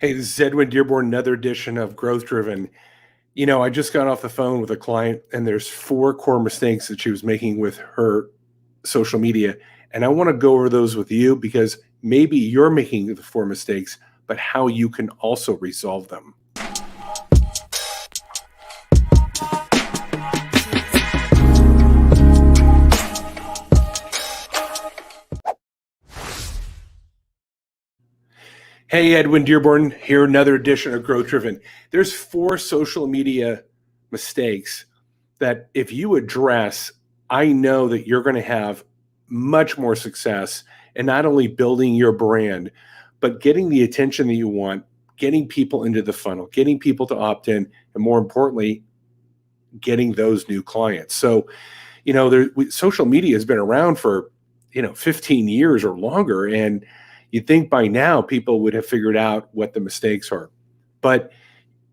Hey, this is Edwin Dearborn, another edition of Growth Driven. I just got off the phone with a client, and there's four core mistakes that she was making with her social media. And I want to go over those with you because maybe you're making the four mistakes, but how you can also resolve them. Hey, Edwin Dearborn here, another edition of Growth Driven. There's four social media mistakes that if you address, I know that you're going to have much more success in not only building your brand, but getting the attention that you want, getting people into the funnel, getting people to opt in, and more importantly, getting those new clients. So, social media has been around for, 15 years or longer. And you'd think by now people would have figured out what the mistakes are. But,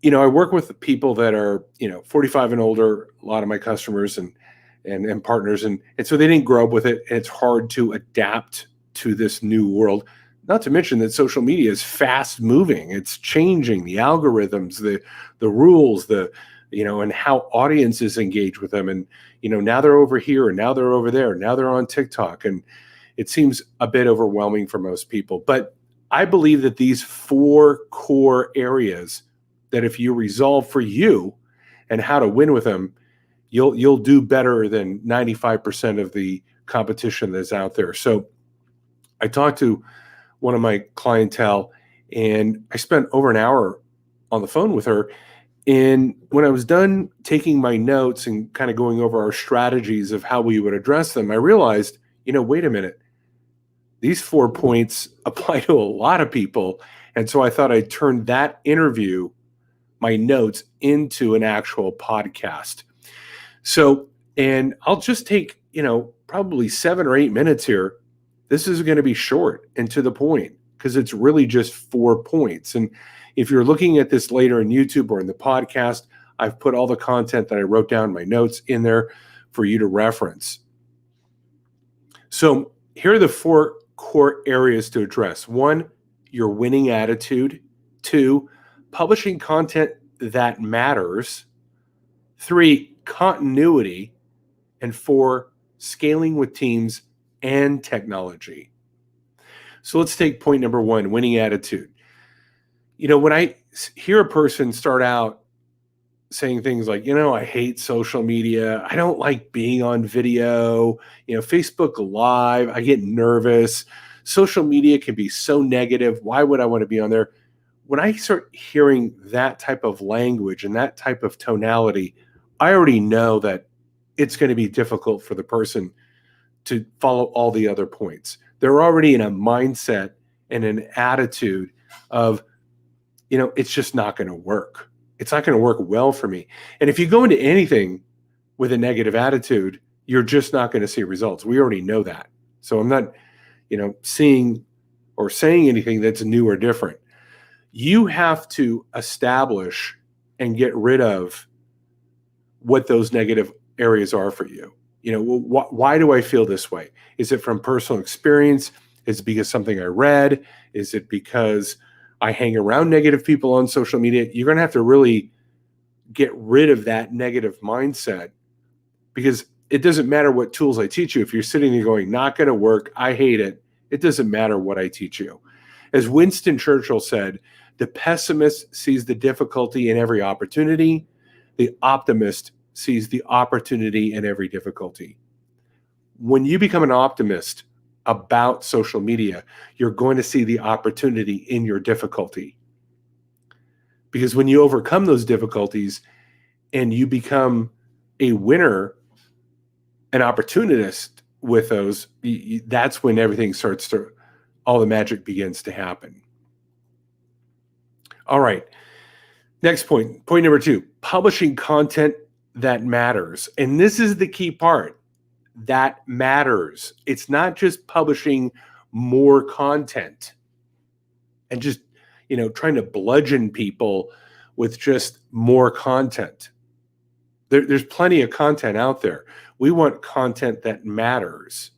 I work with people that are, 45 and older, a lot of my customers and partners. And so they didn't grow up with it. And it's hard to adapt to this new world. Not to mention that social media is fast moving. It's changing the algorithms, the rules, and how audiences engage with them. And, now they're over here and now they're over there. Now they're on TikTok. And it seems a bit overwhelming for most people. But I believe that these four core areas that if you resolve for you and how to win with them, you'll do better than 95% of the competition that's out there. So I talked to one of my clientele and I spent over an hour on the phone with her. And when I was done taking my notes and kind of going over our strategies of how we would address them, I realized, wait a minute, these 4 points apply to a lot of people. And so I thought I'd turn that interview, my notes, into an actual podcast. So, and I'll just take, probably 7 or 8 minutes here. This is going to be short and to the point because it's really just 4 points. And if you're looking at this later in YouTube or in the podcast, I've put all the content that I wrote down, my notes in there for you to reference. So here are the 4 core areas to address. 1, your winning attitude. 2, publishing content that matters. 3, continuity. And 4, scaling with teams and technology. So let's take point number 1, winning attitude. When I hear a person start out saying things like, I hate social media, I don't like being on video, Facebook Live, I get nervous, social media can be so negative, why would I want to be on there? When I start hearing that type of language and that type of tonality, I already know that it's going to be difficult for the person to follow all the other points. They're already in a mindset and an attitude of, it's just not going to work. It's not going to work well for me. And if you go into anything with a negative attitude, you're just not going to see results. We already know that. So I'm not, seeing or saying anything that's new or different. You have to establish and get rid of what those negative areas are for you. Why do I feel this way? Is it from personal experience? Is it because something I read? Is it because I hang around negative people on social media? You're going to have to really get rid of that negative mindset because it doesn't matter what tools I teach you. If you're sitting there going, not going to work, I hate it, it doesn't matter what I teach you. As Winston Churchill said, the pessimist sees the difficulty in every opportunity. The optimist sees the opportunity in every difficulty. When you become an optimist about social media, you're going to see the opportunity in your difficulty. Because when you overcome those difficulties and you become a winner, an opportunist with those, that's when everything starts to, all the magic begins to happen. All right. Next point, point number 2, publishing content that matters. And this is the key part. That matters. It's not just publishing more content and just, trying to bludgeon people with just more content. There's plenty of content out there. We want content that matters.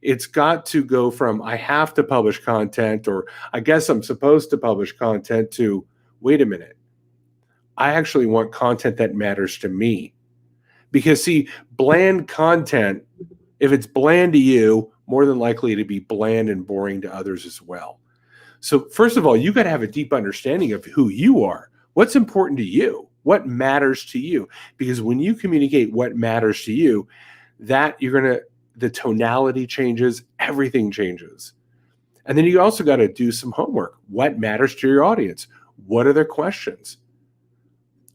it's got to go from I have to publish content, or I guess I'm supposed to publish content, to wait a minute. I actually want content that matters to me. Because see, bland content, if it's bland to you, more than likely to be bland and boring to others as well. So first of all, you got to have a deep understanding of who you are. What's important to you? What matters to you? Because when you communicate what matters to you, that the tonality changes, everything changes. And then you also got to do some homework. What matters to your audience? What are their questions?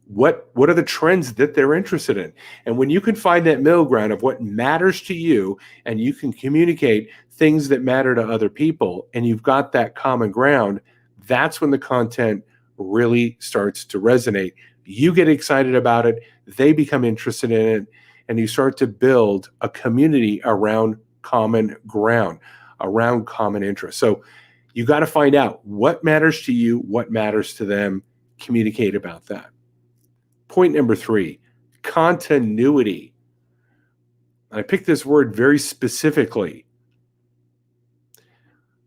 What are the trends that they're interested in? And when you can find that middle ground of what matters to you, and you can communicate things that matter to other people, and you've got that common ground, that's when the content really starts to resonate. You get excited about it, they become interested in it, and you start to build a community around common ground, around common interests. So you got to find out what matters to you, what matters to them, communicate about that. Point number 3, continuity. I picked this word very specifically.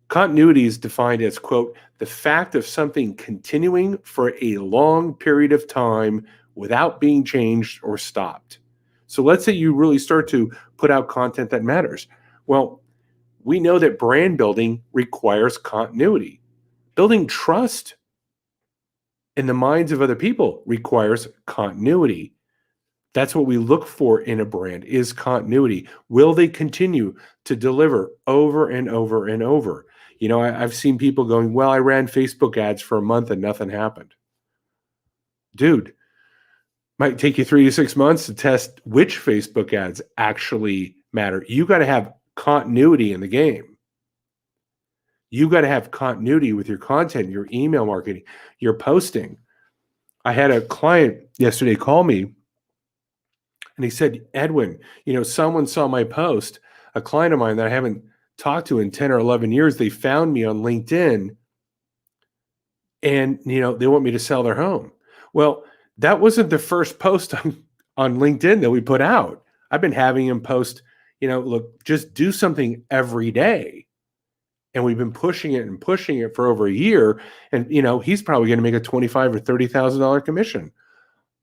Continuity is defined as, quote, the fact of something continuing for a long period of time without being changed or stopped. So let's say you really start to put out content that matters. Well, we know that brand building requires continuity. Building trust in the minds of other people requires continuity. That's what we look for in a brand, is continuity. Will they continue to deliver over and over and over? You know, I've seen people going, well, I ran Facebook ads for a month and nothing happened. Dude, might take you 3 to 6 months to test which Facebook ads actually matter. You got to have continuity in the game. You got to have continuity with your content, your email marketing, your posting. I had a client yesterday call me, and he said, Edwin, you know, someone saw my post, a client of mine that I haven't talked to in 10 or 11 years. They found me on LinkedIn, and, you know, they want me to sell their home. Well, that wasn't the first post on LinkedIn that we put out. I've been having him post, you know, look, just do something every day. And we've been pushing it for over a year. And, you know, he's probably going to make a $25,000 or $30,000 commission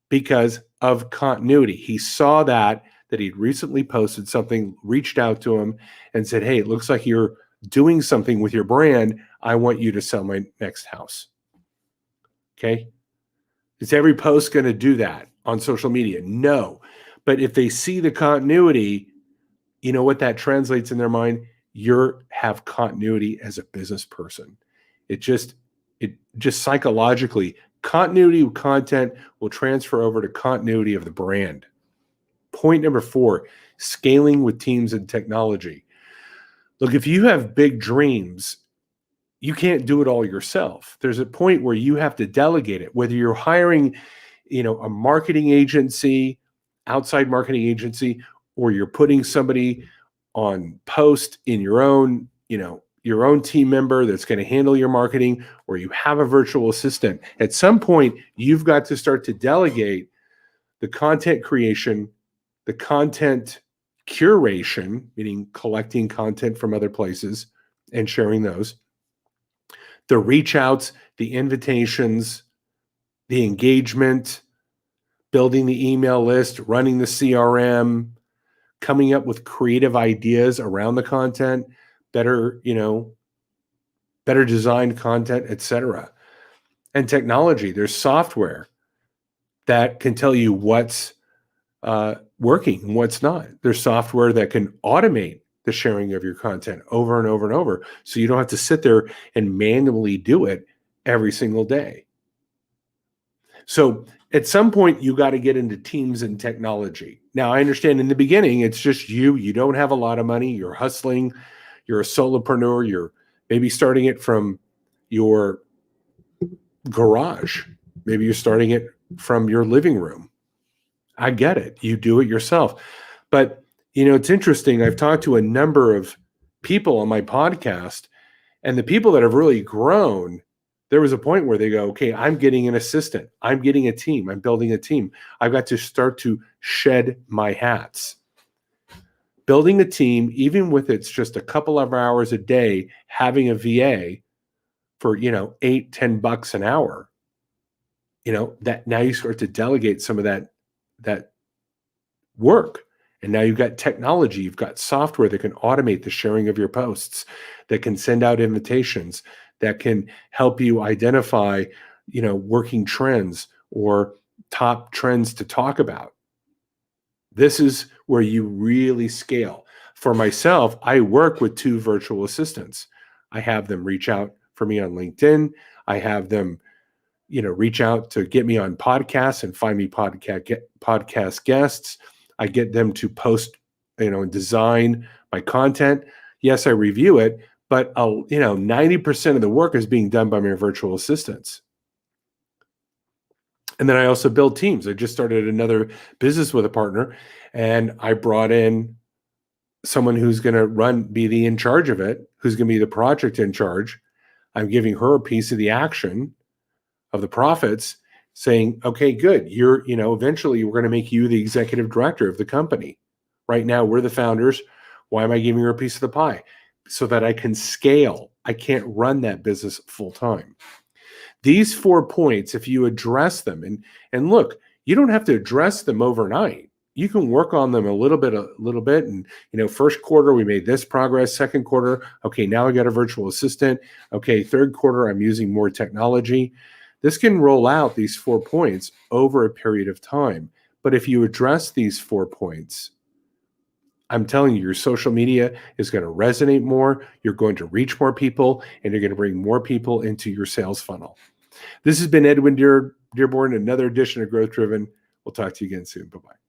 because of continuity. He saw that he'd recently posted something, reached out to him and said, hey, it looks like you're doing something with your brand. I want you to sell my next house. Okay. Is every post going to do that on social media? No. But if they see the continuity, you know what that translates in their mind? You have continuity as a business person. It just psychologically, continuity of content will transfer over to continuity of the brand. Point number 4, scaling with teams and technology. Look, if you have big dreams, you can't do it all yourself. There's a point where you have to delegate it, whether you're hiring, you know, a marketing agency, outside marketing agency, or you're putting somebody on post in your own, you know, your own team member that's going to handle your marketing, or you have a virtual assistant. At some point, you've got to start to delegate the content creation, the content curation, meaning collecting content from other places and sharing those, the reach outs, the invitations, the engagement, building the email list, running the CRM, coming up with creative ideas around the content, better designed content, etc. And technology, there's software that can tell you what's working and what's not. There's software that can automate the sharing of your content over and over and over, so you don't have to sit there and manually do it every single day. So at some point, you got to get into teams and technology. Now, I understand in the beginning, it's just you don't have a lot of money, you're hustling, you're a solopreneur, you're maybe starting it from your garage. Maybe you're starting it from your living room. I get it. You do it yourself. But, you know, it's interesting. I've talked to a number of people on my podcast, and the people that have really grown, there was a point where they go, okay, I'm getting an assistant. I'm getting a team. I'm building a team. I've got to start to shed my hats. building a team, even with it's just a couple of hours a day, having a VA for, $8-10 an hour, that now you start to delegate some of that work. And now you've got technology, you've got software that can automate the sharing of your posts, that can send out invitations, that can help you identify, working trends or top trends to talk about. This is where you really scale. For myself, I work with 2 virtual assistants. I have them reach out for me on LinkedIn. I have them, reach out to get me on podcasts and find me podcast guests. I get them to post, and design my content. Yes, I review it, but 90% of the work is being done by my virtual assistants. And then I also build teams. I just started another business with a partner, and I brought in someone who's going to be the in charge of it, who's going to be the project in charge. I'm giving her a piece of the action of the profits, saying, okay, good. Eventually we're going to make you the executive director of the company. Right now, we're the founders. Why am I giving her a piece of the pie? So that I can scale. I can't run that business full time. These 4 points, if you address them, and look, you don't have to address them overnight. You can work on them a little bit. And, first quarter, we made this progress. Second quarter, okay, now I got a virtual assistant. Okay, third quarter, I'm using more technology. This can roll out these 4 points over a period of time. But if you address these 4 points, I'm telling you, your social media is going to resonate more. You're going to reach more people, and you're going to bring more people into your sales funnel. This has been Edwin Dearborn, another edition of Growth Driven. We'll talk to you again soon. Bye-bye.